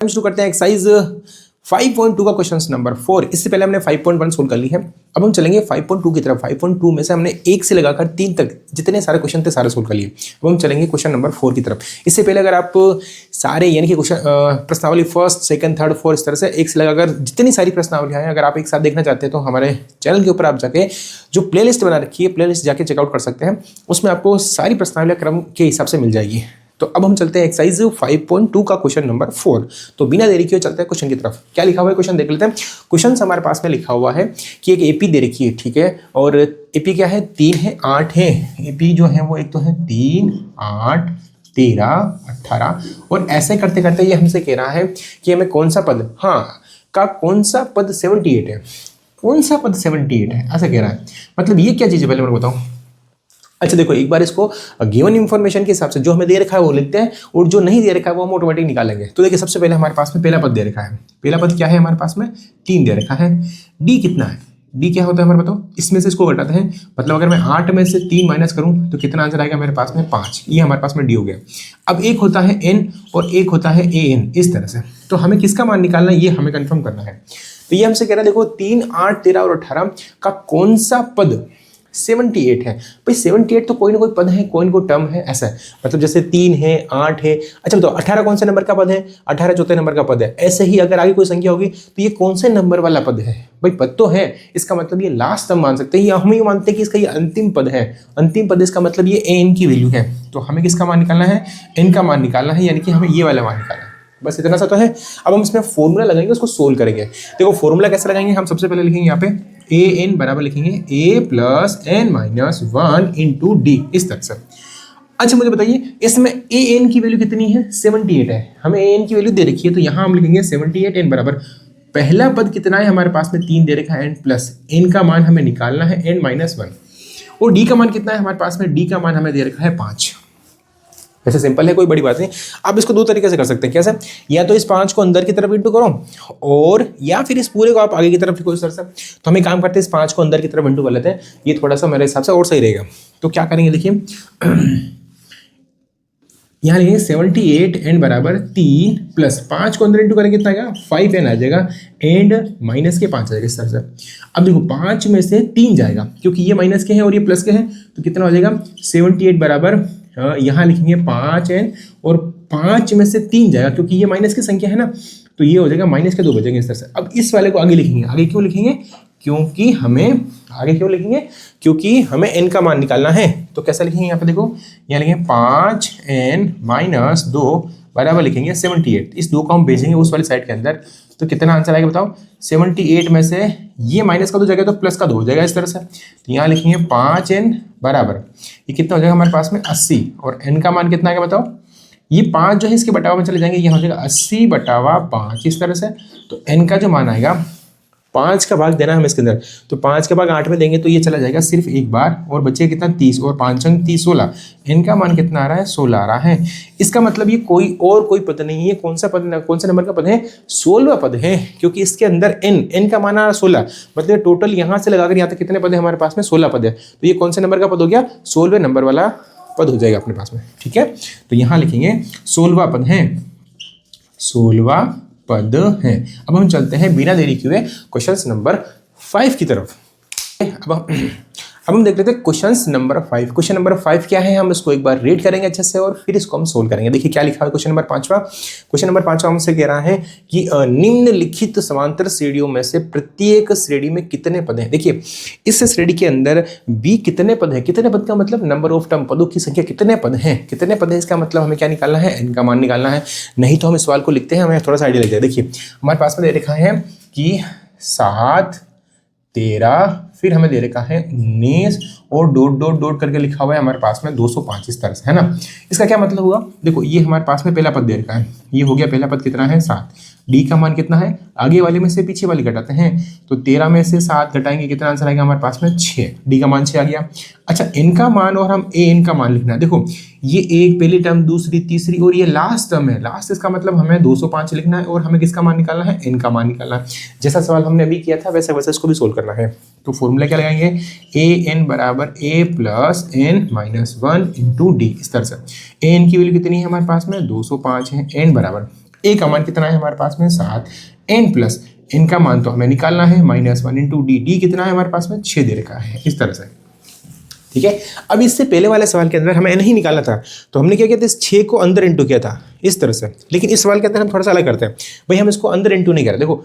हम शुरू करते हैं एक्सरसाइज 5.2 का क्वेश्चन नंबर 4। इससे पहले हमने 5.1 सोल्व कर ली है। अब हम चलेंगे 5.2 की तरफ। 5.2 में से हमने 1 से लगाकर 3 तक जितने सारे क्वेश्चन थे सारे सोल्व कर लिए। अब हम चलेंगे क्वेश्चन नंबर 4 की तरफ। इससे पहले अगर आप सारे यानी कि क्वेश्चन प्रश्नावली फर्स्ट सेकंड थर्ड फोर्थ इस तरह से 1 से लगाकर जितनी सारी प्रश्नावलियां हैं अगर आप एक साथ देखना चाहते हैं तो हमारे चैनल के ऊपर आप जाके जो प्लेलिस्ट बना रखी है प्लेलिस्ट जाके चेकआउट कर सकते हैं। उसमें आपको सारी प्रश्नावलियां क्रम के हिसाब से मिल जाएगी। तो अब हम चलते हैं एक्सरसाइज 5.2 का क्वेश्चन नंबर 4। तो बिना देरी किए चलते हैं क्वेश्चन की तरफ। क्या लिखा हुआ है क्वेश्चन देख लेते हैं। क्वेश्चन हमारे पास में लिखा हुआ है कि एक एपी दे रखी है, ठीक है, और एपी क्या है 3 है 8 है। एपी जो है वो एक तो है 3 8 13 18 और ऐसे करते करते ये हमसे कह रहा है कि हमें कौन सा पद कौन सा पद 78 है, कौन सा पद 78 है ऐसा कह रहा है। मतलब ये क्या चीज़ है पहले मैं बताऊँ। अच्छा देखो, एक बार इसको गिवन इन्फॉर्मेशन के हिसाब से जो हमें दे रखा है वो लिखते हैं और जो नहीं दे रखा है वो हम ऑटोमेटिक निकालेंगे। तो देखिए सबसे पहले हमारे पास में पहला पद दे रखा है। पहला पद क्या है हमारे पास में 3 दे रखा है। डी कितना है, डी क्या होता है हमारे बताओ। इसमें से इसको घटाते हैं, मतलब अगर मैं 8 में से 3 माइनस करूं तो कितना आंसर आएगा मेरे पास में 5। ये हमारे पास में डी हो गया। अब एक होता है एन और एक होता है ए एन, इस तरह से। तो हमें किसका मान निकालना है ये हमें कंफर्म करना है। तो ये हमसे कह रहा है देखो 3 8 13 और 18 का कौन सा पद 78 है। भाई 78 तो कोई ना कोई पद है, कोई ना कोई टर्म है, ऐसा है। मतलब जैसे 3 है 8 है। अच्छा बताओ 18 कौन से नंबर का पद है, 18 चौथे नंबर का पद है। ऐसे ही अगर आगे कोई संख्या होगी तो ये कौन से नंबर वाला पद है। भाई पद तो है, इसका मतलब ये लास्ट टर्म मान सकते हैं या हम ये मानते हैं कि इसका ये अंतिम पद है। अंतिम पद इसका मतलब ये एन की वैल्यू है। तो हमें किसका मान निकालना है, एन का मान निकालना है, यानी कि हमें ये वाला मान निकालना है। बस इतना सा तो है। अब हम इसमें फॉर्मूला लगाएंगे, उसको सोल्व करेंगे। देखो फॉर्मूला कैसे लगाएंगे, हम सबसे पहले लिखेंगे यहाँ पे ए एन बराबर लिखेंगे A plus N minus 1 into D, इस तरह से। अच्छा मुझे बताइए इसमें ए एन की वैल्यू कितनी है 78 है। हमें ए एन की वैल्यू दे रखी है तो यहाँ हम लिखेंगे 78 एन बराबर पहला पद कितना है हमारे पास में 3 दे रखा है एन प्लस एन का मान हमें निकालना है एन माइनस 1 और डी का मान कितना है हमारे पास में, डी का मान हमें दे रखा है 5। वैसे सिंपल है, कोई बड़ी बात नहीं। आप इसको दो तरीके से कर सकते हैं। कैसे, या तो इस 5 को अंदर की तरफ इंटू करो और या फिर इस पूरे को आप आगे की तरफ लिखो इस तरह से। तो हम एक काम करते हैं इस 5 को अंदर की तरफ इंटू कर लेते हैं, ये थोड़ा सा मेरे हिसाब से और सही रहेगा। तो क्या करेंगे देखिए यहाँ लिखेंगे 78 एन बराबर 3 प्लस 5 को अंदर इंटू करेंगे कितना आएगा 5 एन आ जाएगा एंड माइनस के 5 आ जाएगा इस तरह से। अब देखो 5 में से 3 जाएगा क्योंकि ये माइनस के हैं और ये प्लस के हैं, तो कितना हो जाएगा 78 बराबर यहाँ लिखेंगे 5 एन और 5 में से 3 जाएगा क्योंकि ये माइनस की संख्या है ना, तो ये हो जाएगा माइनस के 2 बचेंगे इस तरह से। अब इस वाले को आगे लिखेंगे, आगे क्यों लिखेंगे क्योंकि हमें आगे क्यों लिखेंगे क्योंकि हमें एन का मान निकालना है। तो कैसा लिखेंगे यहाँ पे देखो, यहाँ लिखेंगे 5 एन माइनस 2 बराबर लिखेंगे 78। इस 2 को हम भेजेंगे उस वाली साइड के अंदर, तो कितना आंसर आएगा बताओ 78 में से ये माइनस का 2 जाएगा तो प्लस का 2 हो जाएगा इस तरह से। तो यहाँ लिखेंगे 5 एन बराबर ये कितना हो जाएगा हमारे पास में 80 और एन का मान कितना आएगा बताओ, ये 5 जो है इसके बटावा में चले जाएंगे, यहाँ हो जाएगा 80 बटावा 5 इस तरह से। तो एन का जो मान आएगा 5 का भाग देना है हमें इसके अंदर, तो 5 का भाग 8 में देंगे तो ये चला जाएगा सिर्फ एक बार और बचेगा कितना 30 और 5 अंक 30 16। इनका मान कितना आ रहा है 16 आ रहा है। इसका मतलब ये कोई पद नहीं है। कौन से नंबर का पद है 16वां पद है क्योंकि इसके अंदर एन का मान आ रहा है 16। मतलब टोटल यहाँ से लगाकर यहाँ तक कितने पद है हमारे पास में 16 पद है। तो ये कौन से नंबर का पद हो गया 16वें नंबर वाला पद हो जाएगा अपने पास में, ठीक है। तो यहाँ लिखेंगे 16वां पद है, 16वां पद है। अब हम चलते हैं बिना देरी किए क्वेश्चन नंबर 5 की तरफ। अब हम देख लेते हैं क्वेश्चन नंबर 5। क्वेश्चन नंबर 5 क्या है हम इसको एक बार रीड करेंगे अच्छे से और फिर इसको हम सोल्व करेंगे। देखिए क्या लिखा है क्वेश्चन नंबर 5वां। क्वेश्चन नंबर 5वां हमसे कह रहा है कि निम्नलिखित समांतर श्रेणियों में से प्रत्येक श्रेणी में कितने पद हैं। देखिए इस श्रेणी के अंदर बी कितने पद है, कितने पद का मतलब नंबर ऑफ टर्म, पदों की संख्या कितने पद हैं, कितने पद है इसका मतलब हमें क्या निकालना है एन का मान निकालना है। नहीं तो हम इस सवाल को लिखते हैं, हमें थोड़ा सा आइडिया लग जाए। देखिए हमारे पास में दे रखा है कि 7 13 फिर हमें दे रखा है 19 और डॉट करके लिखा हुआ है हमारे पास में 205 इस तरह से, है ना। इसका क्या मतलब हुआ, देखो ये हमारे पास में पहला पद दे रखा है, ये हो गया पहला पद कितना है 7। डी का मान कितना है, आगे वाले में से पीछे वाली घटाते हैं तो 13 में से 7 घटाएंगे कितना आंसर आएगा हमारे पास में 6। डी का मान 6 आ गया। अच्छा एन का मान और हम ए एन का मान लिखना है। देखो ये एक पहली टर्म दूसरी तीसरी और ये लास्ट टर्म है, लास्ट इसका मतलब हमें 205 लिखना है और हमें किसका मान निकालना है एन का मान निकालना है। जैसा सवाल हमने अभी किया था वैसे वैसे इसको भी सोल्व करना है। तो फॉर्मूला क्या लगाएंगे ए एन बराबर A plus N minus 1 into D, इस तरह से। ए एन की वैल्यू कितनी है हमारे पास में 205 है, एन बराबर ए का मान कितना है हमारे पास में 7, एन प्लस एन का मान तो हमें निकालना है -1 इंटू डी, डी कितना है हमारे पास में 6 दे रखा है इस तरह से। ठीक है, अब इससे पहले वाले सवाल के अंदर हमें एन ही निकालना था, तो हमने क्या किया था, इस 6 को अंदर इंटू किया था इस तरह से। लेकिन इस सवाल के अंदर हम थोड़ा सा अलग करते हैं भाई, हम इसको अंदर इंटू नहीं कर रहे। देखो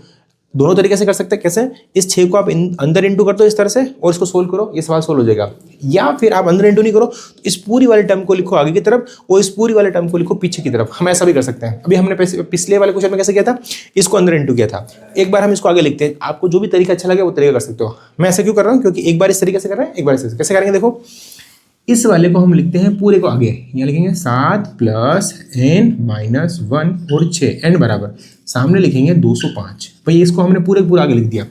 दोनों तरीके से कर सकते हैं। कैसे, इस 6 को आप अंदर इंटू कर दो इस तरह से और इसको सोल्व करो, ये सवाल सोल्व हो जाएगा। या फिर आप अंदर इंटू नहीं करो तो इस पूरी वाले टर्म को लिखो आगे की तरफ और इस पूरी वाले टर्म को लिखो पीछे की तरफ। हम ऐसा भी कर सकते हैं। अभी हमने पिछले वाले क्वेश्चन में कैसे किया था, इसको अंदर इंटू किया था। एक बार हम इसको आगे लिखते हैं, आपको जो भी तरीका अच्छा लगे वो तरीका कर सकते हो। मैं ऐसा क्यों कर रहा हूँ, क्योंकि एक बार इस तरीके से कर रहे हैं, एक बार इस कैसे करेंगे। देखो इस वाले को हम लिखते हैं पूरे को आगे, यहाँ लिखेंगे 7 प्लस n माइनस 1 और 6 n बराबर, सामने लिखेंगे 205। भाई इसको हमने पूरा आगे लिख दिया।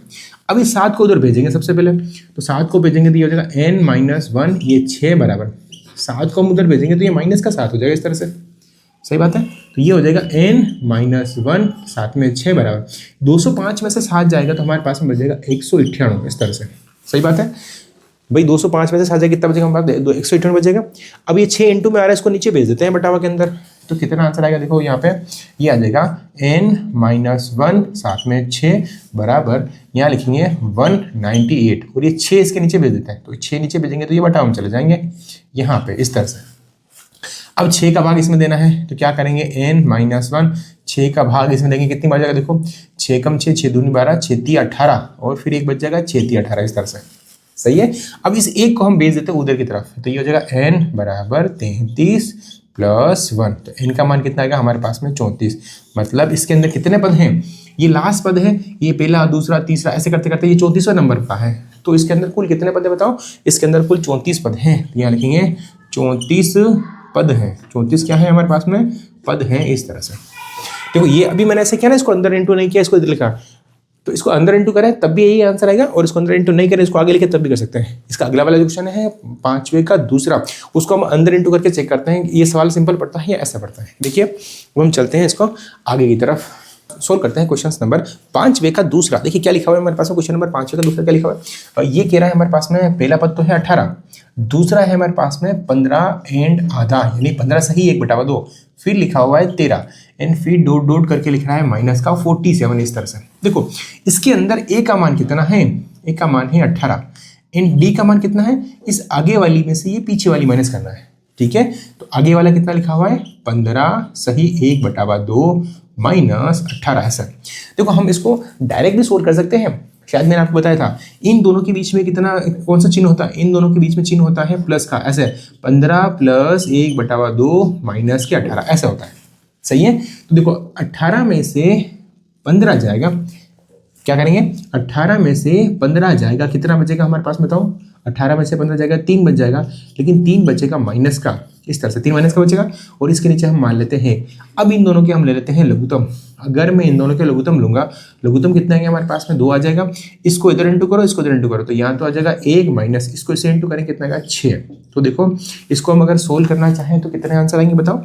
अब इस 7 को उधर भेजेंगे सबसे पहले, तो 7 को भेजेंगे तो ये हो जाएगा n माइनस 1, ये 6 बराबर 7 को हम उधर भेजेंगे तो ये माइनस का 7 हो जाएगा इस तरह से। सही बात है, तो ये हो जाएगा n माइनस 1 7 में 6 बराबर 205 में से 7 जाएगा तो हमारे पास में बचेगा 198 इस तरह से। सही बात है भाई, 205 में से 7 जाएगा कितना बचेगा हमारे पास, 198 बचेगा। अब ये 6 इंटू में आ रहा है, इसको नीचे भेज देते हैं बटावा के अंदर, तो कितना आंसर आएगा। देखो यहाँ पे ये आ जाएगा n माइनस 1 7 में 6 बराबर, यहाँ लिखेंगे 198 और ये 6 इसके नीचे भेज देते हैं, तो 6 नीचे भेजेंगे तो ये बटावा में चले जाएंगे यहाँ पे इस तरह से। अब 6 का भाग इसमें देना है तो क्या करेंगे, n माइनस 1 6 का भाग इसमें देंगे, कितनी बार जाएगा। देखो 6 कम 6 6 दूनी 12 6 3 18 और फिर एक बच जाएगा 6 3 18 इस तरह से। सही है, अब इस एक को हम भेज देते हैं उधर की तरफ, तो ये हो जाएगा n बराबर 33 प्लस 1, तो n का मान कितना आएगा हमारे पास में 34। मतलब इसके अंदर कितने पद हैं, ये लास्ट पद है, ये पहला दूसरा तीसरा ऐसे करते करते ये 34वां नंबर का है, तो इसके अंदर कुल कितने पद है बताओ। इसके अंदर कुल 34 पद हैं, यहाँ लिखेंगे 34 पद हैं। 34 क्या है हमारे पास में, पद हैं इस तरह से। देखो ये अभी मैंने ऐसे किया ना, इसको अंदर इंटू नहीं किया, इसको इधर लिखा, तो इसको अंदर इंटू करें तब भी यही आंसर आएगा, और इसको अंदर इंटू नहीं करें इसको आगे लिखे तब भी कर सकते हैं। इसका अगला वाला जो क्वेश्चन है 5वें का दूसरा, उसको हम अंदर इंटू करके चेक करते हैं ये सवाल सिंपल पड़ता है या ऐसा पड़ता है। देखिए वो हम चलते हैं इसको आगे की तरफ, सोल्व करते हैं क्वेश्चन नंबर 5वें का दूसरा। देखिए क्या लिखा हुआ है हमारे पास में, क्वेश्चन नंबर 5वें का दूसरा क्या लिखा हुआ है। ये कह रहा है हमारे पास में पहला पद तो है 18, दूसरा है हमारे पास में 15 एंड आधा, यानी 15 सही 1/2, फिर लिखा हुआ है 13 एंड फिर डॉट डॉट करके लिख रहा है माइनस का 47 इस तरह से। देखो इसके अंदर ए का मान कितना है, ए का मान है 18 एंड डी का मान कितना है, इस आगे वाली में से ये पीछे वाली माइनस करना है। ठीक है, तो आगे वाला कितना लिखा हुआ है 15 सही 1/2 माइनस 18 ऐसा। देखो हम इसको डायरेक्ट भी सोल्व कर सकते हैं, शायद मैंने आपको बताया था इन दोनों के बीच में कितना कौन सा चिन्ह होता है, इन दोनों के बीच में चिन्ह होता है प्लस का, ऐसे 15 प्लस 1/2 माइनस के 18 ऐसा होता है। सही है, तो देखो 18 में से 15 जाएगा, क्या करेंगे 18 में से 15 जाएगा, कितना बचेगा हमारे पास बताओ। 18 में से 15 जाएगा 3 बच जाएगा, लेकिन 3 बचेगा माइनस का, इस तरह से 3 माइनस का बचेगा, और इसके नीचे हम मान लेते हैं। अब इन दोनों के हम ले लेते हैं लघुत्तम। अगर मैं इन दोनों के लघुत्तम लूंगा, लघुत्तम कितना है हमारे पास में 2 आ जाएगा, इसको इधर इंटू करो इसको इधर इंटू करो, तो यहाँ तो आ जाएगा 1 माइनस इसको इसे इंटू करें कितना आएगा 6। तो देखो इसको हम अगर सोल्व करना चाहें तो कितने आंसर आएंगे बताओ।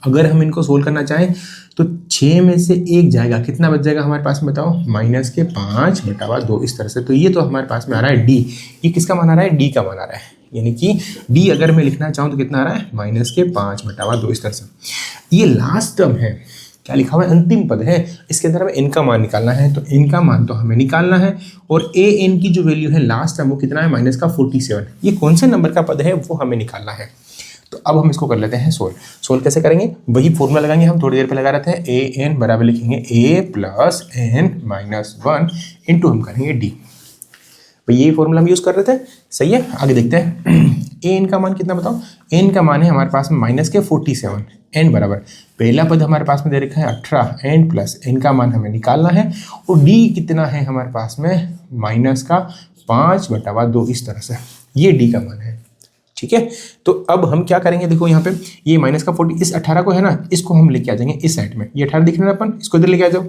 अगर हम इनको सोल्व करना चाहें तो 6 में से 1 जाएगा, कितना बच जाएगा हमारे पास में बताओ, माइनस के 5/2 इस तरह से। तो ये तो हमारे पास में आ रहा है डी, ये किसका मान आ रहा है, डी का मान आ रहा है, यानी कि डी अगर मैं लिखना चाहूँ तो कितना आ रहा है माइनस के 5/2 इस तरह से। ये लास्ट टर्म है, क्या लिखा हुआ है अंतिम पद है, इसके अंदर हमें इनका मान निकालना है, तो इनका मान तो हमें निकालना है, और ए एन की जो वैल्यू है लास्ट टर्म वो कितना है माइनस का 47। ये कौन से नंबर का पद है वो हमें निकालना है। तो अब हम इसको कर लेते हैं सोल्व। सोल्व कैसे करेंगे, वही फॉर्मूला लगाएंगे हम थोड़ी देर पे लगा रहे थे, ए एन बराबर लिखेंगे A plus N minus 1 into हम करेंगे डी। भाई यही फॉर्मूला हम यूज़ कर रहे थे। सही है, आगे देखते हैं ए एन का मान कितना बताओ। एन का मान है हमारे पास में माइनस के 47, एन बराबर पहला पद हमारे पास में दे रखा है 18 एन प्लस एन का मान हमें निकालना है, और डी कितना है हमारे पास में माइनस का 5/2 इस तरह से, ये डी का मान है। ठीक है, तो अब हम क्या करेंगे, देखो यहाँ पे ये माइनस का 40, इस 18 को है ना, इसको हम लेके आ जाएंगे इस साइड में, ये 18 दिख रहा है अपन, इसको इधर लेके आ जाओ,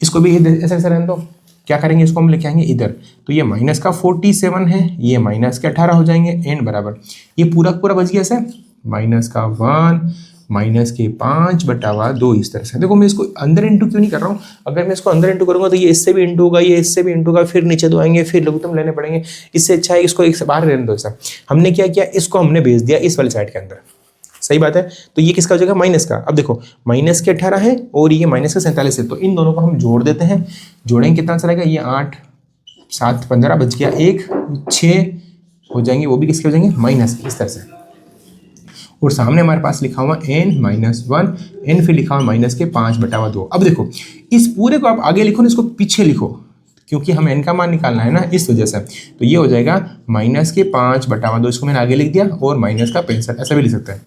इसको भी ऐसा ऐसा रहने दो। क्या करेंगे, इसको हम लेके आएंगे इधर, तो ये माइनस का 47 है, ये माइनस के 18 हो जाएंगे, एन बराबर ये पूरा पूरा बच गया ऐसे माइनस का 1 माइनस के 5/2 इस तरह से। देखो मैं इसको अंदर इंटू क्यों नहीं कर रहा हूँ, अगर मैं इसको अंदर इंटू करूंगा तो ये इससे भी इंटू होगा, ये इससे भी इंटू होगा, फिर नीचे दो आएंगे, फिर लघुत्तम लेने पड़ेंगे। इससे अच्छा है इसको एक से बाहर रहने दो। ऐसा हमने क्या किया, इसको हमने भेज दिया इस वाली साइड के अंदर। सही बात है। तो ये किसका हो जाएगा, माइनस का। अब देखो माइनस के 18 है और ये माइनस का 47 है, तो इन दोनों को हम जोड़ देते हैं। जोड़ेंगे कितना आंसर आएगा, ये 8 7 15 बच गया 1 6 हो जाएंगे, वो भी किसके हो जाएंगे, माइनस, इस तरह से। और सामने हमारे पास लिखा हुआ n-1, n फिर लिखा हुआ माइनस के 5/2। अब देखो इस पूरे को आप आगे लिखो ना, इसको पीछे लिखो, क्योंकि हम n का मान निकालना है ना, इस वजह से। तो ये हो जाएगा माइनस के 5/2, इसको मैंने आगे लिख दिया, और माइनस का 65, ऐसा भी लिख सकते हैं।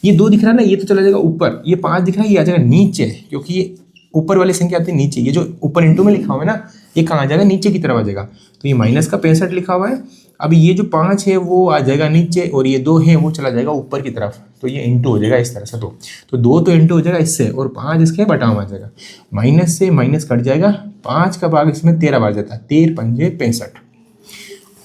ये 2 दिख रहा है ना, ये तो चला जाएगा ऊपर, ये 5 दिख रहा है, ये आ जाएगा नीचे, क्योंकि ये ऊपर वाली संख्या आती है नीचे। ये जो ऊपर इंटू में लिखा हुआ है ना, ये कहाँ आ जाएगा, नीचे की तरफ आ जाएगा। तो ये माइनस का 65 लिखा हुआ है। अब ये जो 5 है वो आ जाएगा नीचे, और ये 2 है वो चला जाएगा ऊपर की तरफ, तो ये इंटू हो जाएगा इस तरह से। तो 2 तो इंटू हो जाएगा इससे, और 5 इसके बटा हुआ आ जाएगा। माइनस से माइनस कट जाएगा, 5 का भाग इसमें 13 बार जाता है, 13 पंजे 65।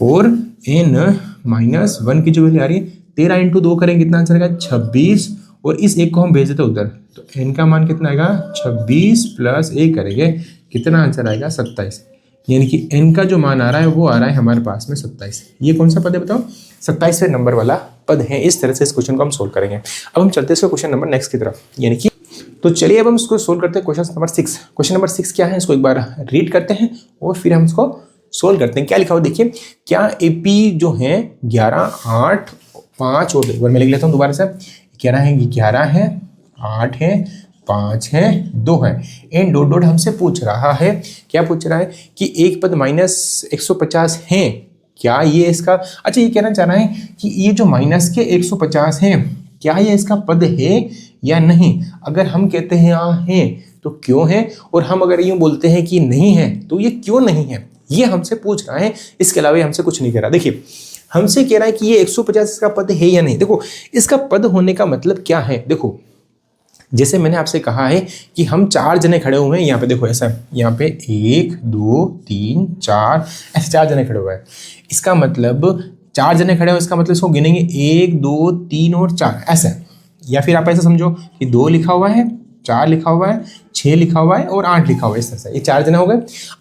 और n-1 की जो वैल्यू आ रही है, 13 इंटू 2 करेंगे कितना आंसर आएगा, 26। और इस एक को हम भेज देते उधर, तो n का मान कितना आएगा, 26 प्लस 1 करेंगे, कितना आंसर आएगा, 27। यानी कि n का जो मान आ रहा है वो आ रहा है हमारे पास में 27। ये कौन सा पद है बताओ, 27वें नंबर वाला पद है। इस तरह से इस क्वेश्चन को हम सोल्व करेंगे। अब हम चलते हैं इसका क्वेश्चन नंबर नेक्स्ट की तरफ, यानी कि तो चलिए अब हम इसको सोल्व करते हैं। क्वेश्चन नंबर 6, क्वेश्चन नंबर 6 क्या है, इसको एक बार रीड करते हैं और फिर हम इसको सोल्व करते हैं। क्या लिखा हुआ देखिए, क्या AP जो है 11 8 5 और 2, मैं लिख लेता हूँ दोबारा से, 11 है 8 है 5 है 2 है, एंड डॉट डॉट हमसे पूछ रहा है, क्या पूछ रहा है कि एक पद माइनस 150 है, क्या ये इसका, अच्छा ये कहना चाह रहा है कि ये जो माइनस के 150 है, क्या ये इसका पद है या नहीं। अगर हम कहते हैं हाँ है तो क्यों है, और हम अगर यूँ बोलते हैं कि नहीं है तो ये क्यों नहीं है, ये हमसे पूछ रहा है। इसके अलावा ये हमसे कुछ नहीं कह रहा। देखिए हमसे कह रहा है कि ये 150 इसका पद है या नहीं। देखो इसका पद होने का मतलब क्या है, देखो जैसे मैंने आपसे कहा है कि हम 4 जने खड़े हुए हैं यहाँ पे, देखो ऐसा यहाँ पे 1 2 3 4 ऐसे 4 जने खड़े हुए हैं। इसका मतलब 4 जने खड़े हुए, इसका मतलब इसको गिनेंगे 1 2 3 और 4 ऐसा। या फिर आप ऐसा समझो कि 2 लिखा हुआ है, 4 लिखा हुआ है, 6 लिखा हुआ है और 8 लिखा हुआ है, इस तरह से ये 4 जने हो गए।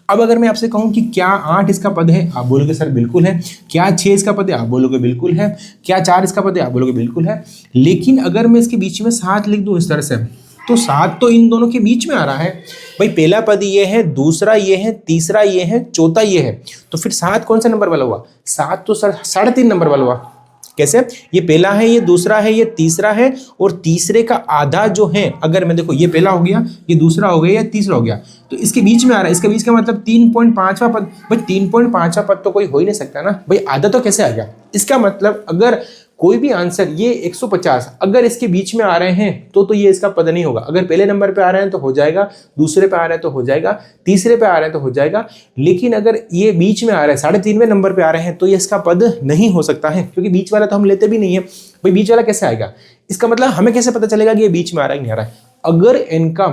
अब अगर मैं आपसे कहूँ कि क्या 8 इसका पद है, आप बोलोगे सर बिल्कुल है। क्या 6 इसका पद है, आप बोलोगे बिल्कुल है। क्या 4 इसका पद है, आप बोलोगे बिल्कुल है। लेकिन अगर मैं इसके बीच में 7 लिख दूँ इस तरह से, तो 7 तो इन दोनों के बीच में आ रहा है भाई। पहला पद ये है, दूसरा ये है, तीसरा ये है, चौथा ये है, तो फिर 7 कौन सा नंबर वाला हुआ, 7 तो सर 3.5 नंबर वाला हुआ। कैसे, ये पहला है, ये दूसरा है, ये तीसरा है, और तीसरे का आधा जो है, अगर मैं देखो ये पहला हो गया, ये दूसरा हो गया, ये तीसरा हो गया, तो इसके बीच में आ रहा है। इसके बीच का मतलब 3.5वां पद। भाई 3.5वां पद तो कोई हो ही नहीं सकता ना भाई, आधा तो कैसे आ गया। इसका मतलब अगर कोई भी आंसर ये 150 अगर इसके बीच में आ रहे हैं तो ये इसका पद नहीं होगा। अगर पहले नंबर पे आ रहे हैं तो हो जाएगा, दूसरे पे आ रहे हैं तो हो जाएगा, तीसरे पे आ रहे हैं तो हो जाएगा। लेकिन अगर ये बीच में आ रहा है, 3.5वें नंबर पे आ रहे हैं, तो ये इसका पद नहीं हो सकता है, क्योंकि बीच वाला तो हम लेते भी नहीं है। भाई बीच वाला कैसे आएगा, इसका मतलब हमें कैसे पता चलेगा कि ये बीच में आ रहा है नहीं आ रहा है। अगर n का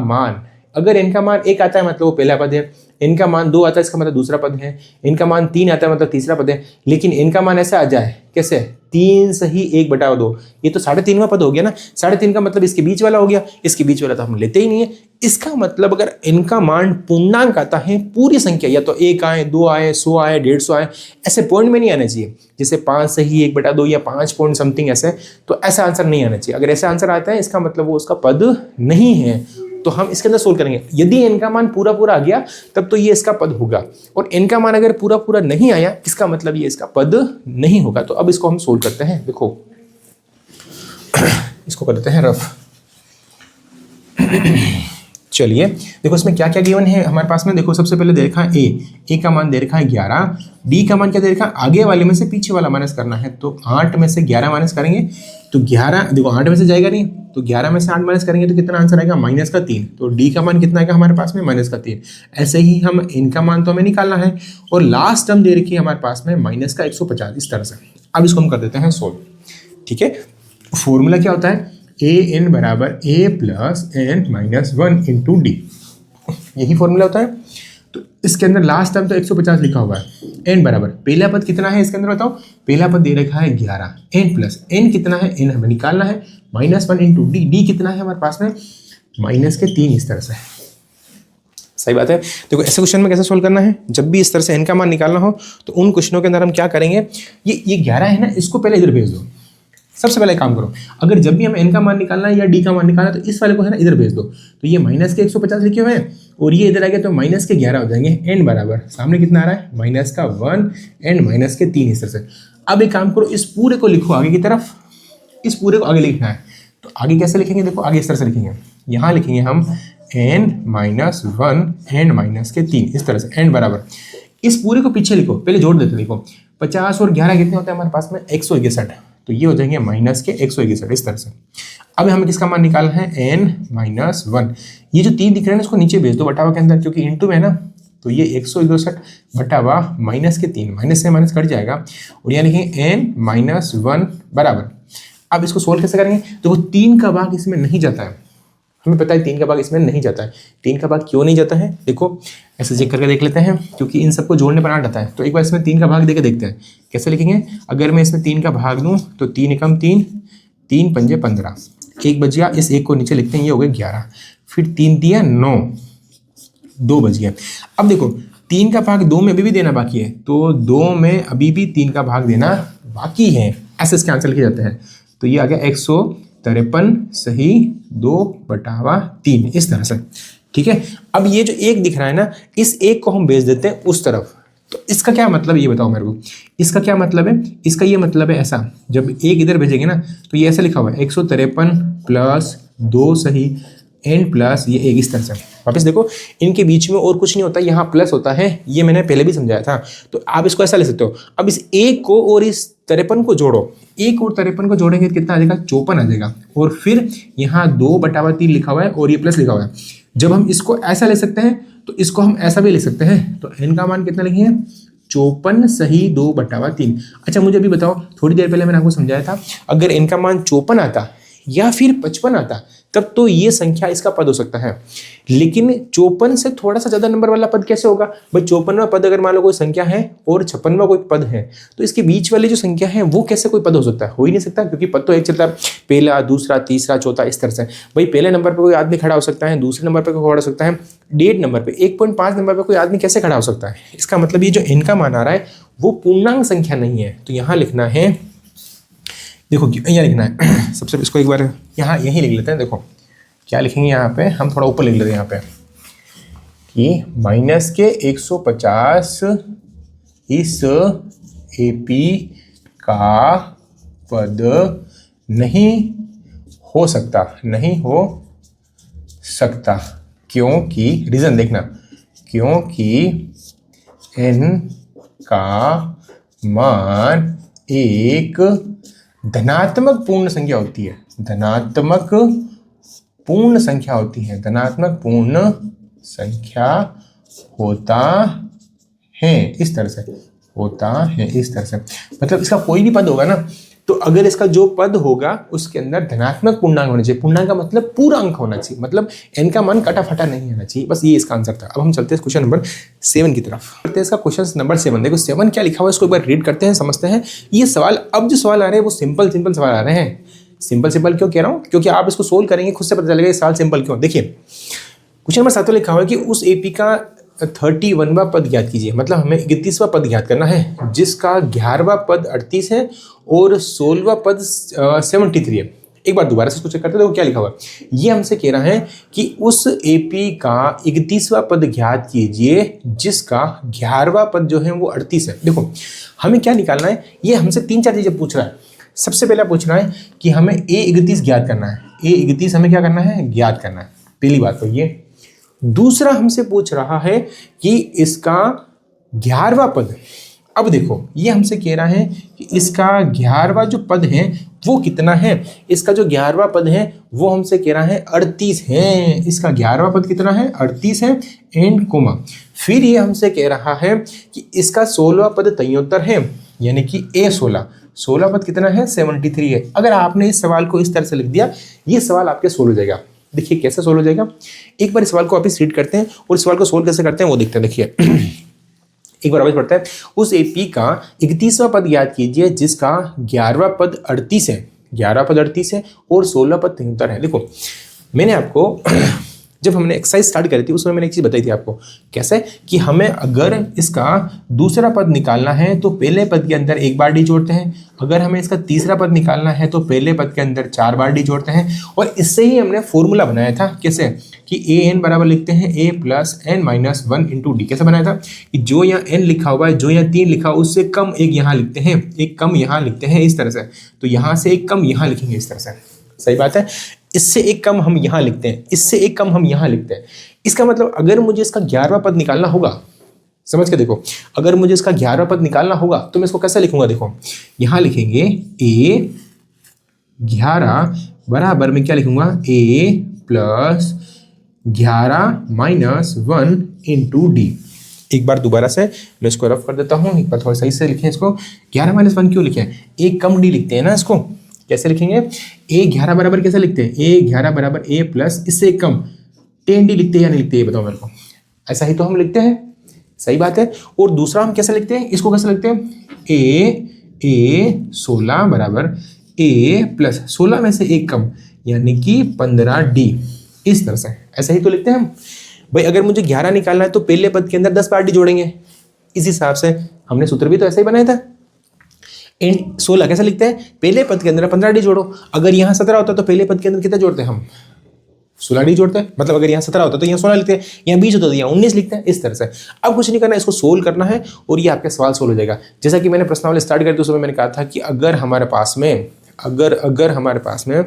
मान 1 आता है मतलब वो पहला पद है, n का मान 2 आता है इसका मतलब दूसरा पद है, n का मान 3 आता है मतलब तीसरा पद है। लेकिन n का मान ऐसा आ जाए कैसे, 3 सही 1/2, ये तो 3.5वां पद हो गया ना। 3.5 का मतलब इसके बीच वाला हो गया, इसके बीच वाला तो हम लेते ही नहीं है। इसका मतलब अगर n का मान पूर्णांक आता है, पूरी संख्या, या तो 1 आए, 2 आए, 100 आए, 150 आए, ऐसे पॉइंट में नहीं आना चाहिए, जैसे 5 सही 1/2 या 5 पॉइंट समथिंग ऐसे, तो ऐसा आंसर नहीं आना चाहिए। अगर ऐसा आंसर आता है इसका मतलब वो उसका पद नहीं है, तो हम इसके अंदर सोल्व करेंगे। यदि n का मान पूरा आ गया तब तो ये इसका पद होगा, और n का मान अगर पूरा नहीं आया इसका मतलब ये इसका पद नहीं होगा। तो अब इसको हम सोल्व करते हैं। देखो इसको कर देते हैं रफ। चलिए देखो इसमें क्या क्या गिवन है हमारे पास में। देखो सबसे पहले दे रखा है a का मान दे रखा है 11, d का मान क्या दे रखा है, आगे वाले में से पीछे वाला माइनस करना है। तो 8 में से 11 माइनस करेंगे तो 11, देखो 8 में से जाएगा नहीं, तो 11 में से 8 माइनस करेंगे तो कितना आंसर आएगा, -3। तो d का मान कितना आएगा हमारे पास में, -3। ऐसे ही हम n का मान तो हमें निकालना है, और लास्ट टर्म दे रखी है हमारे पास में -150, इस तरह से। अब इसको हम कर देते हैं सोल्व। ठीक है, फॉर्मूला क्या होता है, an बराबर a plus n-1 into D, यही फॉर्मूला होता है। तो इसके अंदर लास्ट टर्म तो 150 लिखा हुआ है। n बराबर पहला पद कितना है इसके अंदर बताओ, पहला पद दे रखा है 11, n प्लस n कितना है, n हमें निकालना है, -1 इंटू डी, डी कितना है हमारे पास में -3, इस तरह से। सही बात है। देखो ऐसे क्वेश्चन में कैसे सोल्व करना है, जब भी इस तरह से n का मान निकालना हो तो उन क्वेश्चनों के अंदर हम क्या करेंगे, ये 11 है ना, इसको पहले इधर भेज दो, सबसे पहले काम करो, अगर जब भी हमें n का मान निकालना है या d का मान निकालना है तो इस वाले को है ना इधर भेज दो, तो ये माइनस के 150 लिखे हुए हैं और ये इधर आ गया तो माइनस के 11 हो जाएंगे। n बराबर सामने कितना आ रहा है माइनस का 1 एंड माइनस के 3 इस तरह से। अब एक काम करो, इस पूरे को लिखो आगे की तरफ, इस पूरे को आगे लिखना है तो आगे कैसे लिखेंगे, देखो आगे इस तरह से लिखेंगे, यहाँ लिखेंगे हम n माइनस 1 एंड माइनस के 3 इस तरह से। n बराबर इस पूरे को पीछे लिखो, पहले जोड़ देते, देखो 50 और 11 कितने होते हैं हमारे पास में 161, तो ये हो जाएंगे माइनस के 161 इस तरह से। अब हमें किसका मान निकालना है n माइनस 1, ये जो 3 दिख रहे हैं इसको नीचे भेज दो बटावा के अंदर, क्योंकि इंटू में है ना, तो ये 161 बटावा माइनस के 3, माइनस से माइनस कट जाएगा और यहाँ लिखेंगे n माइनस 1 बराबर। अब इसको सोल्व कैसे करेंगे, देखो 3 का भाग इसमें नहीं जाता है, हमें पता है 3 का भाग इसमें नहीं जाता है। 3 का भाग क्यों नहीं जाता है, देखो ऐसे चेक करके देख लेते हैं, क्योंकि इन सबको जोड़ने पर आ जाता है। तो एक बार इसमें 3 का भाग देके देखते हैं कैसे लिखेंगे। अगर मैं इसमें 3 का भाग दूं तो 3 एकम 3, 3 पंजे 15, एक बच गया, इस एक को नीचे लिखते हैं, ये हो गया 11, फिर 3 दिया 9, 2 बच गया। अब देखो 3 का भाग 2 में अभी भी देना बाकी है, तो 2 में अभी भी 3 का भाग देना बाकी है, ऐसे इसके आंसर लिखे जाते हैं। तो ये आ गया 153 सही 2/3 इस तरह से, ठीक है। अब ये जो एक दिख रहा है ना, इस एक को हम भेज देते हैं उस तरफ, तो इसका क्या मतलब ये बताओ मेरे को, इसका क्या मतलब है, इसका ये मतलब है ऐसा, जब एक इधर भेजेंगे ना तो ये ऐसा लिखा हुआ है 153 प्लस 2 सही एन प्लस ये एक इस तरह से। वापस देखो इनके बीच में और कुछ नहीं होता, यहाँ प्लस होता है, ये मैंने पहले भी समझाया था। तो आप इसको ऐसा ले सकते हो, अब इस एक को और इस 53 को जोड़ो, एक और 53 को जोड़ेंगे तो कितना आ जाएगा 54 आ जाएगा, और फिर यहाँ 2/3 लिखा हुआ है और ये प्लस लिखा हुआ है। जब हम इसको ऐसा ले सकते हैं तो इसको हम ऐसा भी ले सकते हैं, तो n का मान कितना लिखेंगे 54 सही 2/3। अच्छा मुझे अभी बताओ, थोड़ी देर पहले मैंने आपको समझाया था, अगर n का मान 54 आता या फिर 55 आता तब तो ये संख्या इसका पद हो सकता है, लेकिन 54 से थोड़ा सा ज्यादा नंबर वाला पद कैसे होगा भाई। 54वां पद अगर मान लो कोई संख्या है और 56वां कोई पद है, तो इसके बीच वाली जो संख्या है वो कैसे कोई पद हो सकता है, हो ही नहीं सकता, क्योंकि पद तो एक चलता है, पहला दूसरा तीसरा चौथा इस तरह से। भाई पहले नंबर पर कोई आदमी खड़ा हो सकता है, दूसरे नंबर पर कोई खड़ा हो सकता है, 1.5 नंबर पर 1.5 नंबर पर कोई आदमी कैसे खड़ा हो सकता है। इसका मतलब ये जो n का मान आ रहा है वो पूर्णांक संख्या नहीं है। तो यहाँ लिखना है, देखो यहाँ लिखना है, सबसे इसको एक बार यहाँ यहीं लिख लेते हैं। देखो क्या लिखेंगे यहाँ पे, हम थोड़ा ऊपर लिख लेते हैं यहाँ पे कि माइनस के 150 इस AP का पद नहीं हो सकता, नहीं हो सकता, क्योंकि रीजन देखना, क्योंकि n का मान एक धनात्मक पूर्ण संख्या होती है, धनात्मक पूर्ण संख्या होती है, धनात्मक पूर्ण संख्या होता है, इस तरह से होता है, इस तरह से। मतलब इसका कोई भी पद होगा ना, तो अगर इसका जो पद होगा उसके अंदर धनात्मक पूर्णांक होना चाहिए। पूर्णांक का मतलब पूरा अंक होना चाहिए, मतलब n का मान कटा फटा नहीं होना चाहिए। बस ये इसका आंसर था। अब हम चलते हैं क्वेश्चन नंबर 7 की तरफ। करते हैं इसका क्वेश्चन नंबर 7। देखो 7 क्या लिखा हुआ है, इसको एक बार रीड करते हैं, समझते हैं ये सवाल। अब जो सवाल आ रहे हैं वो सिंपल सवाल आ रहे हैं। सिंपल क्यों कह रहा हूँ, क्योंकि आप इसको सोल्व करेंगे खुद से पता चलेगा ये सवाल सिंपल क्यों। देखिए क्वेश्चन नंबर 7 में लिखा हुआ है कि उस AP का 31वां पद ज्ञात कीजिए, मतलब हमें 31वां पद ज्ञात करना है जिसका 11वां पद 38 है और 16वां पद 73 है। एक बार दोबारा से इसको चेक करते हैं। देखो क्या लिखा हुआ है, ये हमसे कह रहा है कि उस AP का 31वां पद ज्ञात कीजिए जिसका 11वां पद जो है वो 38 है। देखो हमें क्या निकालना है, ये हमसे 3-4 चीजें पूछ रहा है। सबसे पहला पूछ रहा है कि हमें A31 ज्ञात करना है, A31 हमें क्या करना है, ज्ञात करना है, पहली बात तो ये। दूसरा हमसे पूछ रहा है कि इसका 11वां पद, अब देखो ये हमसे कह रहा है कि इसका 11वां जो पद है वो कितना है, इसका जो 11वां पद है वो हमसे कह रहा है 38 है, इसका 11वां पद कितना है 38 है एंड कोमा। फिर ये हमसे कह रहा है कि इसका 16वां पद 73 है, यानी कि A16, 16 पद कितना है 73 है। अगर आपने इस सवाल को इस तरह से लिख दिया, ये सवाल आपके सोल्व हो जाएगा। देखिए कैसे सोल्व हो जाएगा, एक बार इस सवाल को वापस रीड करते हैं और इस सवाल को सोल्व कैसे करते हैं वो देखते हैं। देखिए एक बार वापस पढ़ते हैं, उस AP का 31वां पद याद कीजिए जिसका 11वां पद 38 है, 11वां पद 38 है और 16 पद 73 है। देखो मैंने आपको जब हमने एक्सरसाइज स्टार्ट करी थी उसमें मैंने एक चीज़ बताई थी आपको, कैसे कि हमें अगर इसका दूसरा पद निकालना है तो पहले पद के अंदर एक बार डी जोड़ते हैं, अगर हमें इसका तीसरा पद निकालना है तो पहले पद के अंदर 4 बार डी जोड़ते हैं। और इससे ही हमने फॉर्मूला बनाया था, कैसे कि ए एन बराबर लिखते हैं A plus N minus 1 into D. कैसे बनाया था कि जो यहाँ एन लिखा हुआ है, जो यहाँ 3 लिखा हुआ उससे कम एक यहाँ लिखते हैं, एक कम यहाँ लिखते हैं इस तरह से, तो यहाँ से एक कम यहाँ लिखेंगे इस तरह से, सही बात है। इससे एक कम हम यहाँ लिखते हैं, इससे एक कम हम यहाँ लिखते हैं। इसका मतलब अगर मुझे इसका 11वां पद निकालना होगा, समझ के देखो, अगर मुझे इसका 11वां पद निकालना होगा तो मैं इसको कैसे लिखूंगा, देखो यहाँ लिखेंगे ए 11 बराबर में क्या लिखूंगा ए प्लस 11 माइनस 1 इंटू डी। एक बार दोबारा से मैं इसको रफ कर देता हूँ, एक बार थोड़ा सही से लिखें इसको। 11 माइनस 1 क्यों लिखे, एक कम डी लिखते हैं ना इसको, कैसे लिखेंगे ए 11 बराबर कैसे लिखते हैं ए 11 बराबर ए प्लस इससे एक कम 10 डी लिखते हैं या नहीं लिखते, ये बताओ मेरे को। ऐसा ही तो हम लिखते हैं, सही बात है। और दूसरा हम कैसे लिखते हैं, इसको कैसे लिखते हैं ए 16 बराबर ए प्लस 16 में से एक कम यानी कि 15 डी, इस तरह से ऐसा ही तो लिखते हैं हम। भाई अगर मुझे 11 निकालना है तो पहले पद के अंदर 10 बार डी जोड़ेंगे, इस हिसाब से हमने सूत्र भी तो ऐसा ही बनाया था। इन 16 कैसे लिखते हैं, पहले पद के अंदर 15 डी जोड़ो। अगर यहाँ 17 होता तो पहले पद के अंदर कितना जोड़ते हैं हम, 16 डी जोड़ते हैं। मतलब अगर यहाँ 17 होता तो यहाँ 16 लिखते हैं, यहाँ 20 होता तो यहाँ 19 लिखते हैं, इस तरह से। अब कुछ नहीं करना, इसको सोल्व करना है और ये आपका सवाल सोल्व हो जाएगा। जैसा कि मैंने प्रश्नावली स्टार्ट करी थी उस समय मैंने कहा था कि अगर हमारे पास में अगर हमारे पास में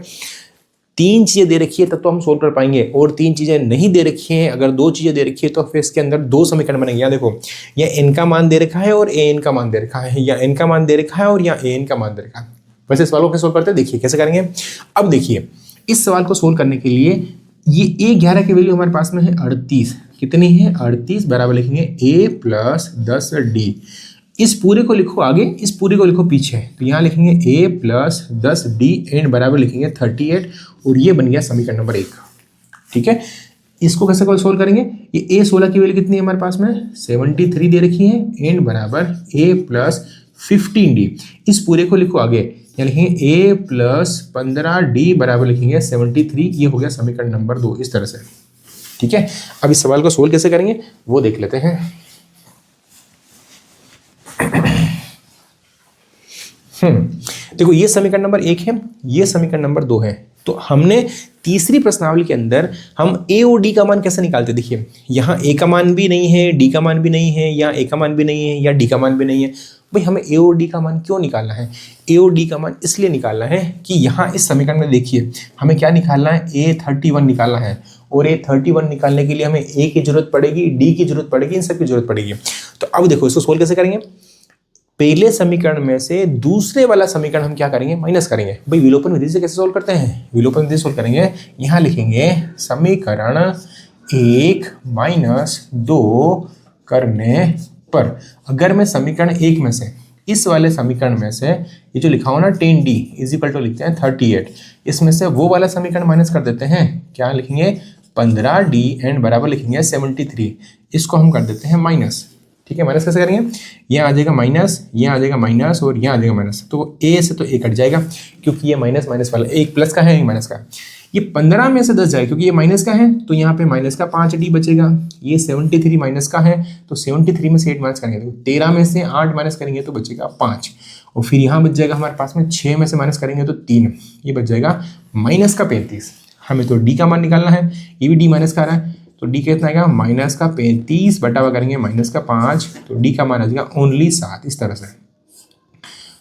3 चीज़ें दे रखी है तब तो हम सोल्व कर पाएंगे, और 3 चीज़ें नहीं दे रखी हैं, अगर 2 चीज़ें दे रखी है तो फिर इसके अंदर 2 समीकरण बनेंगे। यहाँ देखो, या एन का मान दे रखा है और ए एन का मान दे रखा है, या एन का मान दे रखा है और या ए एन का मान दे रखा है। वैसे सवालों को सोल्व करते हैं, देखिए कैसे करेंगे। अब देखिए इस सवाल को सोल्व करने के लिए ये ए 11 की वैल्यू हमारे पास में है 38, कितनी है 38 बराबर लिखेंगे ए प्लस 10 डी। इस पूरे को लिखो आगे, इस पूरे को लिखो पीछे, तो यहाँ लिखेंगे ए प्लस 10 डी एंड बराबर लिखेंगे 38, और ये बन गया समीकरण नंबर 1। ठीक है, इसको कैसे सोल्व करेंगे, ये ए 16 की वैल्यू कितनी है हमारे पास में 73 दे रखी है, एंड बराबर ए प्लस 15 डी। इस पूरे को लिखो आगे, यहाँ लिखेंगे ए प्लस 15 डी बराबर लिखेंगे 73, ये हो गया समीकरण नंबर 2, इस तरह से। ठीक है, अब इस सवाल को सोल्व कैसे करेंगे वो देख लेते हैं। देखो ये समीकरण नंबर 1 है, ये समीकरण नंबर 2 है। तो हमने तीसरी प्रश्नावली के अंदर हम ए और डी का मान कैसे निकालते, देखिए यहाँ ए का मान भी नहीं है, डी का मान भी नहीं है, या ए का मान भी नहीं है, या डी का मान भी नहीं है। भाई हमें ए और डी का मान क्यों निकालना है, ए और डी का मान इसलिए निकालना है कि यहाँ इस समीकरण में देखिए हमें क्या निकालना है, ए 31 निकालना है, और ए 31 निकालने के लिए हमें ए की जरूरत पड़ेगी, डी की जरूरत पड़ेगी, इन सब की जरूरत पड़ेगी। तो अब देखो इसको सोल्व कैसे करेंगे, पहले समीकरण में से दूसरे वाला समीकरण हम क्या करेंगे, माइनस करेंगे। भाई विलोपन विधि से कैसे सोल्व करते हैं, विलोपन विधि से सोल्व करेंगे। यहाँ लिखेंगे समीकरण 1 माइनस 2 करने पर, अगर मैं समीकरण 1 में से इस वाले समीकरण में से ये जो लिखा हो ना 10d इज इक्वल टू लिखते हैं 38, इसमें से वो वाला समीकरण माइनस कर देते हैं, क्या लिखेंगे 15d एंड बराबर लिखेंगे 73, इसको हम कर देते हैं माइनस। ठीक है, माइनस कैसे करेंगे, यहाँ आ जाएगा माइनस, यहाँ आ जाएगा माइनस, और यहाँ आ जाएगा माइनस, तो ए से तो ए कट जाएगा क्योंकि ये माइनस माइनस वाला, एक प्लस का है एक माइनस का। ये 15 में से 10 जाएगा क्योंकि ये माइनस का है, तो यहाँ पे माइनस का 5d बचेगा। ये 73 माइनस का है, तो 73 में से 8 माइनस करेंगे तो 13 में से 8 माइनस करेंगे तो बचेगा 5, और फिर यहाँ बच जाएगा हमारे पास में 6 में से माइनस करेंगे तो 3, ये बच जाएगा माइनस का 35। हमें तो डी का मान निकालना है, ये भी डी माइनस का आ रहा है, तो डी कितना आएगा माइनस का 35 बटा हुआ करेंगे माइनस का 5, तो डी का मान आ जाएगा ओनली 7, इस तरह से।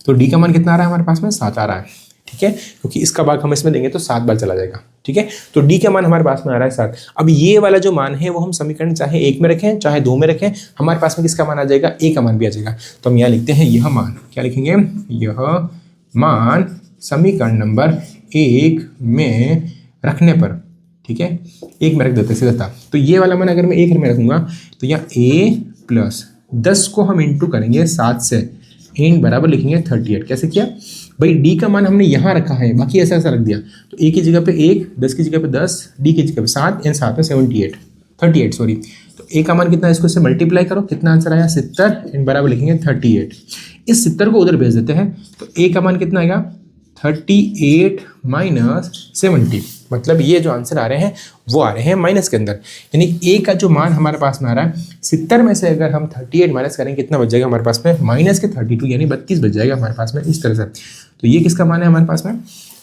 तो डी का मान कितना आ रहा है हमारे पास में 7 आ रहा है। ठीक है, क्योंकि इसका भाग हम इसमें देंगे तो 7 बार चला जाएगा। ठीक है, तो डी का मान हमारे पास में आ रहा है 7। अब ये वाला जो मान है वो हम समीकरण चाहे 1 में रखें चाहे 2 में रखें, हमारे पास में किसका मान आ जाएगा, ए का मान भी आ जाएगा। तो हम यहाँ लिखते हैं यह मान, क्या लिखेंगे, यह मान समीकरण नंबर 1 में रखने पर। ठीक है, 1 में रख देते सीधा था। तो ये वाला मान अगर मैं 1 में रखूंगा तो यहाँ a प्लस 10 को हम इंटू करेंगे 7 से, एन बराबर लिखेंगे 38। कैसे किया भाई, डी का मान हमने यहाँ रखा है, बाकी ऐसा ऐसा रख दिया, तो a की जगह पे 1, 10 की जगह पे 10, डी की जगह पे 7, एन 7 में 38 सॉरी। तो a का मान कितना है, इसको इससे मल्टीप्लाई करो, कितना आंसर आया 70, एन बराबर लिखेंगे 38। इस 70 को उधर भेज देते हैं, तो a का मान कितना आएगा 38 माइनस 70, मतलब ये जो आंसर आ रहे हैं वो आ रहे हैं माइनस के अंदर। यानी ए का जो मान हमारे पास में आ रहा है 70 में से अगर हम 38 माइनस करेंगे कितना बच जाएगा हमारे पास में, माइनस के 32 यानी 32 बच जाएगा हमारे पास में इस तरह से। तो ये किसका मान है हमारे पास में,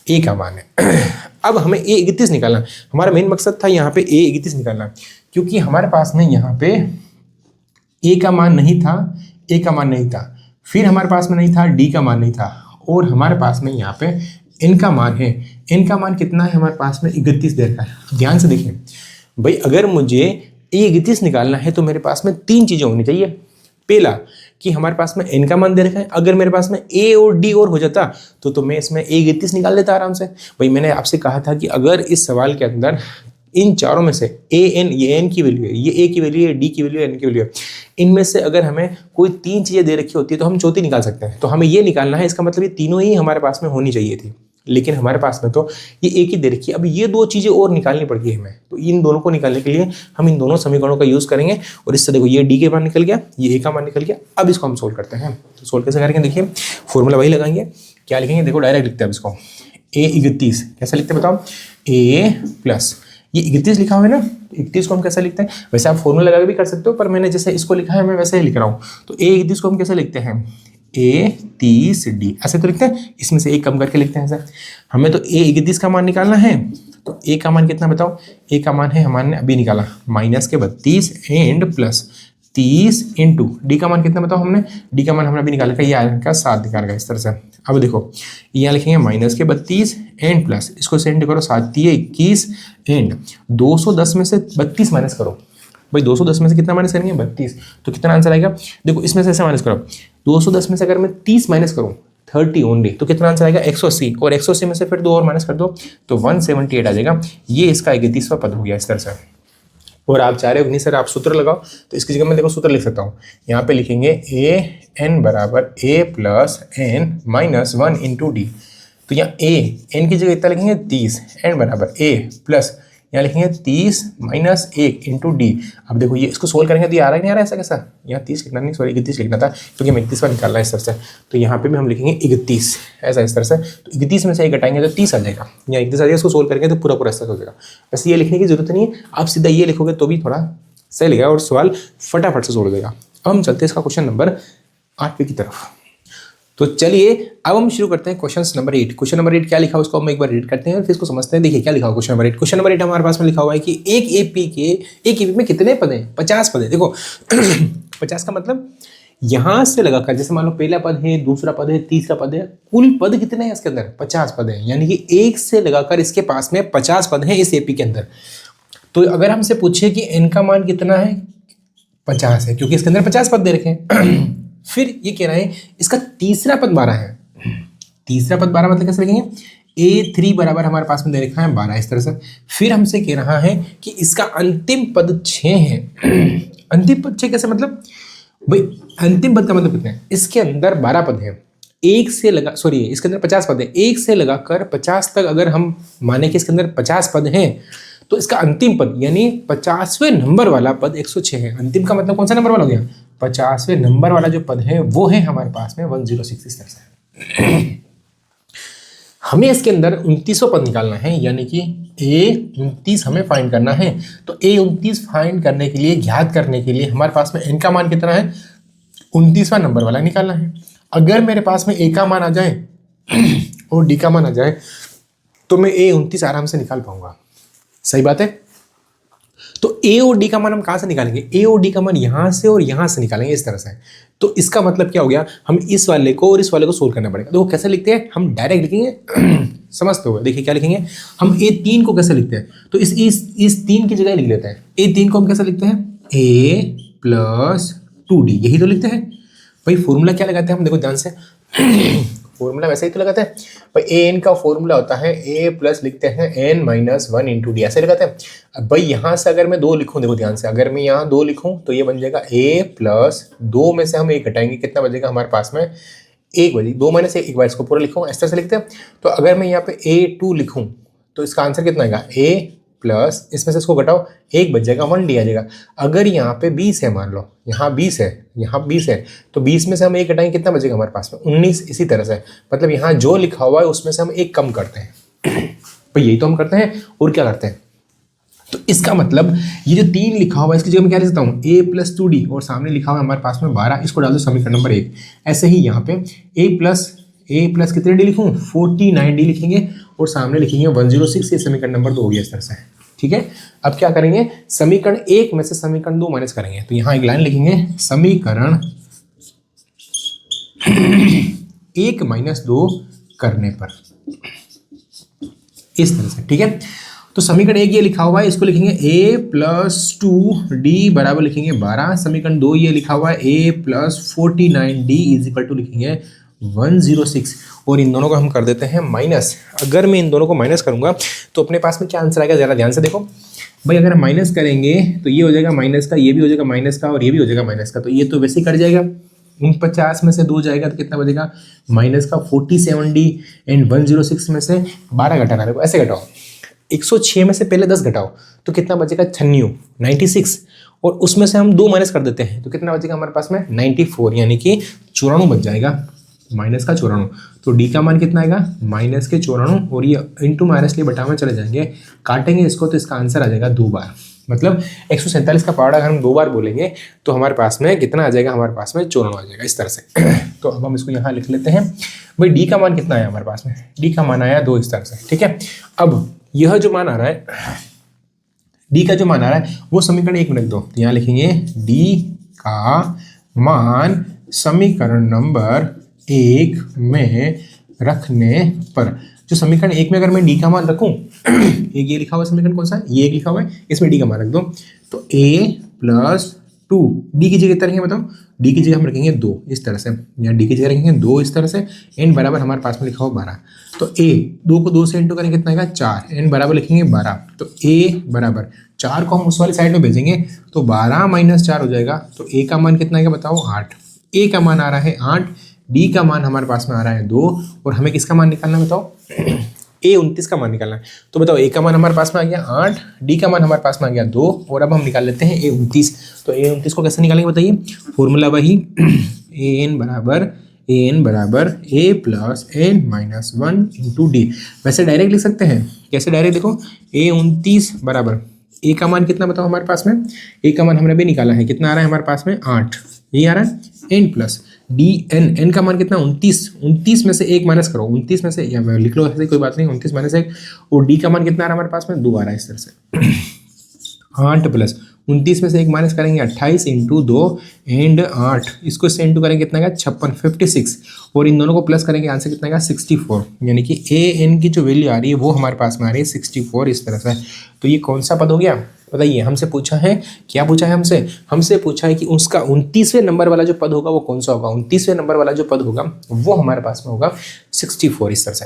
ए का मान है। अब हमें ए 31 निकालना, हमारा मेन मकसद था यहाँ पे ए 31 निकालना, क्योंकि हमारे पास में यहाँ पे ए का मान नहीं था, ए का मान नहीं था, फिर हमारे पास में नहीं था, डी का मान नहीं था, और हमारे पास में यहाँ पे एन का मान है। एन का मान कितना है हमारे पास में, 31 दे रखा है। ध्यान से देखिए भाई, अगर मुझे ए 31 निकालना है तो मेरे पास में 3 चीज़ें होनी चाहिए। पहला कि हमारे पास में एन का मान दे रखा है, अगर मेरे पास में ए और डी और हो जाता तो मैं इसमें ए 31 निकाल लेता आराम से। भाई मैंने आपसे कहा था कि अगर इस सवाल के अंदर इन चारों में से ए एन, ये एन की वैल्यू है, ये ए की वैल्यू है, डी की वैल्यू है, एन की वैल्यू है, इनमें से अगर हमें कोई 3 चीज़ें दे रखी होती है तो हम चौथी निकाल सकते हैं। तो हमें ये निकालना है, इसका मतलब ये तीनों ही हमारे पास में होनी चाहिए थी, लेकिन हमारे पास में तो ये एक ही दे रखी है। अब ये 2 चीज़ें और निकालनी पड़ती है हमें, तो इन दोनों को निकालने के लिए हम इन दोनों समीकरणों का यूज़ करेंगे। और इससे देखो ये डी के मान निकल गया, ये ए का मान निकल गया। अब इसको हम सोल्व करते हैं। तो सोल्व कैसे करेंगे, देखिए फॉर्मूला वही लगाएंगे। क्या लिखेंगे, देखो डायरेक्ट लिखते हैं इसको, ए 31 कैसे लिखते हैं बताओ, ए प्लस ये 31 लिखा हुआ है ना, 31 को हम कैसे लिखते हैं, वैसे आप फॉर्मूला लगा के भी कर सकते हो, पर मैंने जैसे इसको लिखा है मैं वैसे ही लिख रहा हूँ। तो ए 31 को हम कैसे लिखते हैं, ए 30 डी, ऐसे तो लिखते हैं, इसमें से एक कम करके लिखते हैं ऐसा। हमें तो ए 31 का मान निकालना है, तो ए का मान कितना बताओ, ए का मान है हमारे अभी निकाला माइनस के 32 एंड प्लस 30 इंटू डी का मान कितना बताओ हमने, डी का मान हमने अभी निकाला, ये आया का 7 निकाल गया इस तरह से। अब देखो यहाँ लिखेंगे माइनस के 32 एंड प्लस, इसको सेंड करो 7 21 एंड 210 में से 32 माइनस करो। भाई 210 में से कितना माइनस करेंगे, 32, तो कितना आंसर आएगा, देखो इसमें से ऐसे माइनस करो, 210 में से अगर मैं 30 माइनस करूँ 30 ओनली, तो कितना आंसर आएगा 180, और 180 में से फिर 2 और माइनस कर दो तो 178 आ जाएगा। ये इसका 31वां पद हो गया इस तरह से। और आप चाह रहे हो नहीं सर आप सूत्र लगाओ, तो इसकी जगह मैं देखो सूत्र लिख सकता हूँ। यहाँ पे लिखेंगे ए एन बराबर A plus N minus 1 into D. तो यहाँ ए एन की जगह इतना लिखेंगे 30, एन बराबर ए प्लस यहाँ लिखेंगे 30 माइनस 1 इंटू डी। अब देखो ये इसको सोल्व करेंगे तो ये आ रहा है नहीं आ रहा है ऐसा कैसा, यहाँ 30 लिखना नहीं, सॉरी 31 लिखना था, क्योंकि मैं 31 निकालना है इस तरह से। तो यहाँ पे भी हम लिखेंगे 31 ऐसा इस तरह से। तो 31 में से 1 घटाएंगे तो 30 आ जाएगा, यहाँ 31 आ जाएगा, इसको सोल्व करेंगे तो पूरा पूरा ऐसा हो जाएगा। वैसे ये लिखने की जरूरत नहीं है, आप सीधा ये लिखोगे तो भी थोड़ा सही लगेगा और सवाल फटाफट से सोल्व हो जाएगा। अब हम चलते हैं इसका क्वेश्चन नंबर 8 की तरफ। तो चलिए अब हम शुरू करते हैं क्वेश्चन नंबर 8। क्वेश्चन नंबर 8 क्या लिखा हुआ उसको हम एक बार रीड करते हैं और फिर इसको समझते हैं। देखिए क्या लिखा हुआ क्वेश्चन नंबर 8। क्वेश्चन नंबर 8 हमारे पास में लिखा हुआ है कि एक एपी में कितने पद हैं, 50 पद है। देखो 50 का मतलब यहां से लगाकर, जैसे मान लो पहला पद है, दूसरा पद है, तीसरा पद है, कुल पद कितने हैं इसके अंदर, 50 पद है। यानी कि एक से लगाकर इसके पास में 50 पद हैं इस एपी के अंदर। तो अगर हमसे पूछे कि एन का मान कितना है, 50 है, क्योंकि इसके अंदर 50 पद दे रखे हैं। फिर ये कह रहा है इसका तीसरा पद 12 है। तीसरा पद 12 मतलब कैसे लिखेंगे, A3 बराबर हमारे पास में दे रखा है 12 इस तरह से। फिर हमसे कह रहा है कि इसका अंतिम पद 6 है। अंतिम पद 6 कैसे, मतलब भाई अंतिम पद का मतलब कितना है, इसके अंदर 12 पद है, एक से लगा सॉरी इसके अंदर 50 पद है, एक से लगाकर 50 तक अगर हम माने कि इसके अंदर 50 पद हैं तो इसका अंतिम पद यानी 50वें नंबर वाला पद 106 है। अंतिम का मतलब कौन सा नंबर वाला हो गया, 50वें नंबर वाला जो पद है वो है हमारे पास में 106 इस तरह से। हमें इसके अंदर 29वां पद निकालना है, यानी कि A29 हमें फाइंड करना है। तो A29 फाइंड करने के लिए, ज्ञात करने के लिए हमारे पास में n का मान कितना है, 29वां नंबर वाला निकालना है। अगर मेरे पास में A का मान आ जाए और D का मान आ जाए तो मैं A29 आराम से निकाल पाऊंगा। सही बात है। तो A और D का मान हम कहाँ से निकालेंगे, A और D का मान यहाँ से और यहाँ से निकालेंगे इस तरह से। तो इसका मतलब क्या हो गया, हम इस वाले को और इस वाले को सोल्व करना पड़ेगा। देखो कैसे लिखते हैं, हम डायरेक्ट लिखेंगे समझते हो, देखिए क्या लिखेंगे हम, A3 को कैसे लिखते हैं, तो इस 3 की जगह लिख लेते हैं। A3 को हम कैसे लिखते हैं, A प्लस 2D, यही तो लिखते हैं भाई। फॉर्मूला क्या लगाते हैं हम, देखो ध्यान से फॉर्मूला वैसे ही तो लगाते हैं भाई। एन का फॉर्मूला होता है ए प्लस लिखते हैं एन माइनस 1 इंटू डी, ऐसे लगाते हैं। अब भाई यहाँ से अगर मैं 2 लिखूँ, देखो ध्यान से, अगर मैं यहाँ 2 लिखूँ तो ये बन जाएगा ए प्लस 2 में से हम 1 घटाएंगे, कितना बचेगा हमारे पास में 1 बजेगा। 2 माइनस 1, एक बार इसको पूरा लिखूँ इस तरह से लिखते हैं। तो अगर मैं यहाँ पे A2 लिखूँ तो इसका आंसर कितना आएगा, A प्लस इसमें से इसको घटाओ, 1 बच जाएगा, 1d आ जाएगा। अगर यहाँ पे 20 है, मान लो यहाँ 20 है, यहाँ 20 है, तो 20 में से हम 1 घटाएंगे, कितना बचेगा हमारे पास में? 19। इसी तरह से मतलब यहाँ जो लिखा हुआ है उसमें से हम 1 कम करते हैं। तो यही तो हम करते हैं, और क्या करते हैं? तो इसका मतलब ये जो 3 लिखा हुआ है इसकी जगह मैं क्या लिख सकता हूँ? a + 2d, और सामने लिखा हुआ है हमारे पास में 12, इसको डाल दो समीकरण नंबर 1। ऐसे ही यहाँ पे a प्लस कितने d लिखूँ? 49d लिखेंगे, और सामने लिखेंगे 106। ये समीकरण नंबर 2 हो गया इस तरह से, ठीक है। अब क्या करेंगे? समीकरण 1 में से समीकरण 2 माइनस करेंगे। तो यहाँ एक लाइन लिखेंगे, समीकरण 1 - 2 करने पर, इस तरह से, ठीक है। तो समीकरण 1 ये लिखा हुआ है, इसको लिखेंगे a + 2d बराबर लिखेंगे 12। समीकरण 2 ये लिखा हुआ है a + 49d = लिखेंगे 106, और इन दोनों को हम कर देते हैं माइनस। अगर मैं इन दोनों को माइनस करूंगा तो अपने पास में क्या आंसर आएगा? जरा ध्यान से देखो भाई, अगर हम माइनस करेंगे तो ये हो जाएगा माइनस का, ये भी हो जाएगा माइनस का, और ये भी हो जाएगा माइनस का, तो ये तो वैसे ही कट जाएगा। 49 में से 2 जाएगा तो कितना बचेगा? माइनस का 47d, एंड 106 में से 12 घटाना है, ऐसे घटाओ। 106 में से पहले 10 घटाओ तो कितना बचेगा? 96, और उसमें से हम 2 माइनस कर देते हैं तो कितना बचेगा हमारे पास में? 94, यानी कि 94 बच जाएगा, माइनस का 94। तो डी का मान कितना आएगा? माइनस के 94, और ये इंटू माइनस लिए बटा में चले जाएंगे, काटेंगे इसको तो इसका आंसर आ जाएगा 2 बार। मतलब 147 का पावड़ा अगर हम 2 बार बोलेंगे तो हमारे पास में कितना आ जाएगा? हमारे पास में 94 आ जाएगा, इस तरह से। तो अब हम इसको यहाँ लिख लेते हैं। भाई डी का मान कितना आया हमारे पास में? डी का मान आया 2, इस तरह से, ठीक है। अब यह जो मान आ रहा है, डी का जो मान आ रहा है वो समीकरण 1 में रख दो। तो यहाँ लिखेंगे डी का मान समीकरण नंबर 1 में रखने पर, जो समीकरण 1 में अगर मैं डी का मान रखूं, एक ये लिखा हुआ समीकरण कौन सा है? ये एक लिखा हुआ है, इसमें डी का मान रख दो। तो a + 2, डी की जगह कितना रखेंगे बताओ? डी की जगह हम रखेंगे 2, इस तरह से, या डी की जगह रखेंगे 2 इस तरह से, n बराबर हमारे पास में लिखा हुआ 12। तो a 2 को 2 से इंटू करेंगे कितना आएगा? 4, n बराबर लिखेंगे 12। तो a बराबर 4 को हम उस वाली साइड में भेजेंगे तो 12 - 4 हो जाएगा। तो a का मान कितना आएगा बताओ? 8। a का मान आ रहा है 8, डी का मान हमारे पास में आ रहा है 2, और हमें किसका मान निकालना है बताओ? a 29 का मान निकालना है। तो बताओ a का मान हमारे पास में आ गया 8, डी का मान हमारे पास में आ गया 2, और अब हम निकाल लेते हैं a 29। तो a 29 को कैसे निकालेंगे बताइए? फॉर्मूला वही an बराबर a + n - 1 × d। वैसे डायरेक्ट लिख सकते हैं, कैसे डायरेक्ट देखो? a 29 बराबर a का मान कितना बताओ हमारे पास में? a का मान हमने भी निकाला है, कितना आ रहा है हमारे पास में? 8, ये आ रहा है, n प्लस डी n का मान कितना? 29 में से 1 माइनस करो, 29 में से, या मैं लिख लो ऐसे कोई बात नहीं, 29 - 1, और डी का मान कितना आ रहा है हमारे पास में? 2 आ रहा है, इस तरह से। 8 प्लस 29 में से 1 माइनस करेंगे, 28 × 2 एंड 8, इसको इससे इंटू करेंगे कितना आएगा? 56, 56, और इन दोनों को प्लस करेंगे, आंसर कितना आएगा? 64, यानी कि an की जो वैल्यू आ रही है वो हमारे पास में आ रही है 64, इस तरह से। तो ये कौन सा पद हो गया बताइए? हमसे पूछा है, क्या पूछा है हमसे पूछा है कि उसका 29वें नंबर वाला जो पद होगा वो कौन सा होगा? 29वें नंबर वाला जो पद होगा वो हमारे पास में होगा 64, इस तरह से।